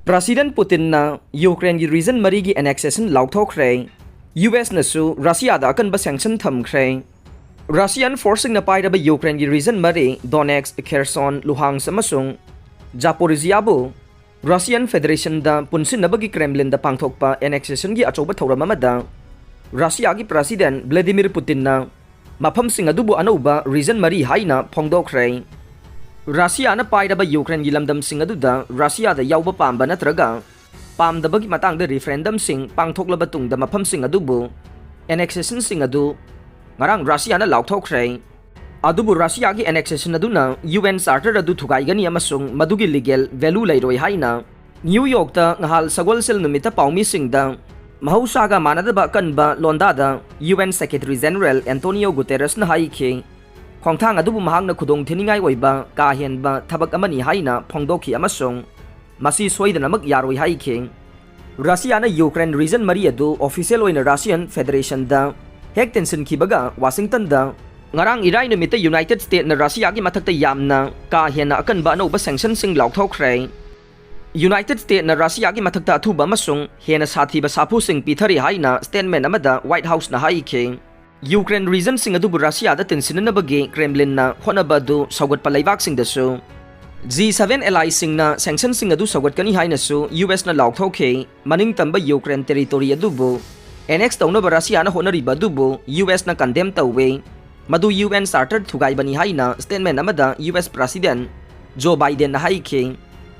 President Putin na Ukraine gi region mari gi annexation Laothokhre, US nasu Russia da Akanba sanction Thamkhre. Russian forcing na paira ba Ukraine gi region mari Donetsk, Kherson, Luhansk amasung Zaporizhia bu Russian Federation da punsin na bagi Kremlin da pangthok pa annexation gi achoba thawram amada Russia gi President Vladimir Putin na mafam sing adubu anauba region mari haina phongdokhre. Russia na paira ba Ukraine gi lamdam sing aduda Russia da yawba pamba natraga pamdabagi matang da referendum sing pangthoklaba tungda mafam sing adubu annexation sing adu ngarang Russia na Laothokhre. Adubu Russia gi annexation aduna UN Charter adu thugaigani amasung madugi legal value leiroi haina New York ta ngahal sagol sel numita paumi singda mahausaga manadaba kanba londa da UN Secretary General Antonio Guterres na haikhe khongthang adubu mahangna khudong thiningai oiba ka henba thabak amani haina phongdokhi amasung masi soidana mak yaroi haikhe. Russia na Ukraine region mari adu official oina Russian Federation da hek tension kibaga Washington da ngarang irai numita United States na Russia gi mathakta yamna ka hena akanba anoba sanction sing Laothokhre. United States na Russia gi mathakta athuba amasung hena sathiba sapu sing pithari haina statement amada White House na haikhe. Ukraine region sing adu Russia da tension na bagi Kremlin na honaba du sagat palaibak sing dasu G7 allies sing na sanction sing adu sagat kani haina su US na Laothokhre maning tamba Ukraine territory adubu annex tawna ba Russia na honariba adubu US na condemn tawwe madu UN Charter thugai bani haina statement amada US President Joe Biden na haikhe.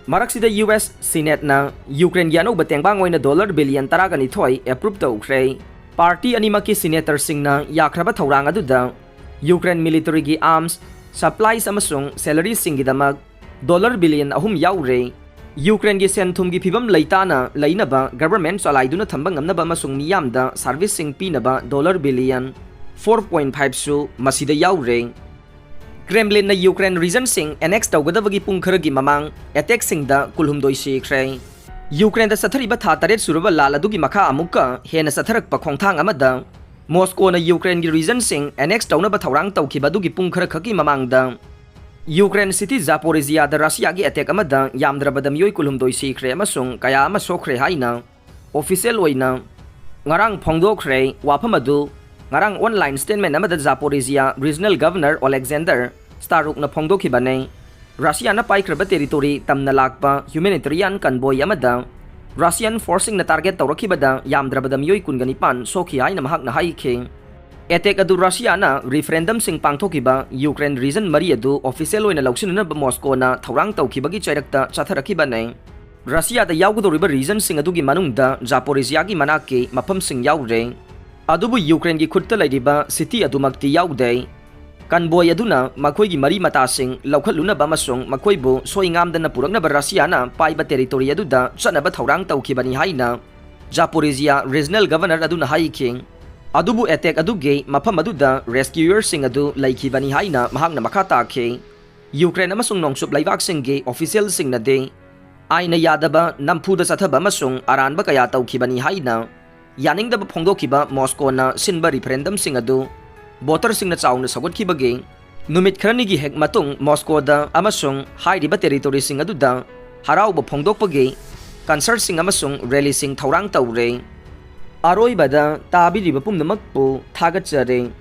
Maraksida US Senate na Ukraine yano batengbang oina $1 billion taragani thoi approve tawkhre. Party animaki senator sing na yakraba thawrang aduda Ukraine military gi arms supplies amasung salary sing gidamag $1 billion ahum yaure. Ukraine gi senthum gi phibam leitana leinaba government chalaiduna thamba ngamnaba amasung miyamda service sing pinaba $1 billion 4.5 su masida yaure. Kremlin na Ukraine region sing annex tawgadabagi pungkharagi mamang attack sing da kulhumdoi sikre. Ukraine da sathariba tha taret suraba laladugi makha amuka hena satharak pa khongthang amada Moscow na Ukraine gi region sing annex tawna ba thawrang tawkhiba dugi pungkhara khaki mamangda Ukraine city Zaporizhia da Russia gi attack amada yamdrabada miyoi kulhumdoi sikre amasung kaya ama sokhre haina official oina ngarang phongdokhre waphamadu ngarang online statement amada Zaporizhia regional governor Alexander Staruk na phongdokhibane Russia na paikraba territory tamna lakpa humanitarian convoy amada Russian forcing na target tawrakhibada yamdrabada miyoi kunganipan sokhi haina mahak na haikhe. Attack adu Russia na referendum sing pangthokiba Ukraine region mari adu official oina lausinna ba Moscow na thawrang tawkhibagi chairakta chatharakhibane. Russia da yawgudoriba region sing adugi manungda Zaporizhia gi manake mafam sing yaure. Adubu Ukraine gi khutta lairiba city adumakti yawde. Convoy aduna makhoi gi mari mata sing laukhaluna ba masung makhoi bu soingam na purakna ba Russia na paiba territory aduda chanaba thawrang tawkhibani haina Zaporizhia regional governor aduna haikhe. Adubu attack aduge mafam aduda rescuer sing adu laikhibani haina mahakna makha takhe. Ukraine amasung nongsup laibak sing ge official sing na de aina yadaba nampuda sathaba masung aranba kaya tawkhibani haina yaningdaba phongdokhiba Moscow na sinba referendum sing adu voter sing na chauna sagotkibage numit kharani gi hek matung Moscow da amasung hairiba territory sing aduda harauba phongdokpage concert sing amasung rally sing thawrang tawre. Aroibada tabiriba pumnamakpu thagatjare.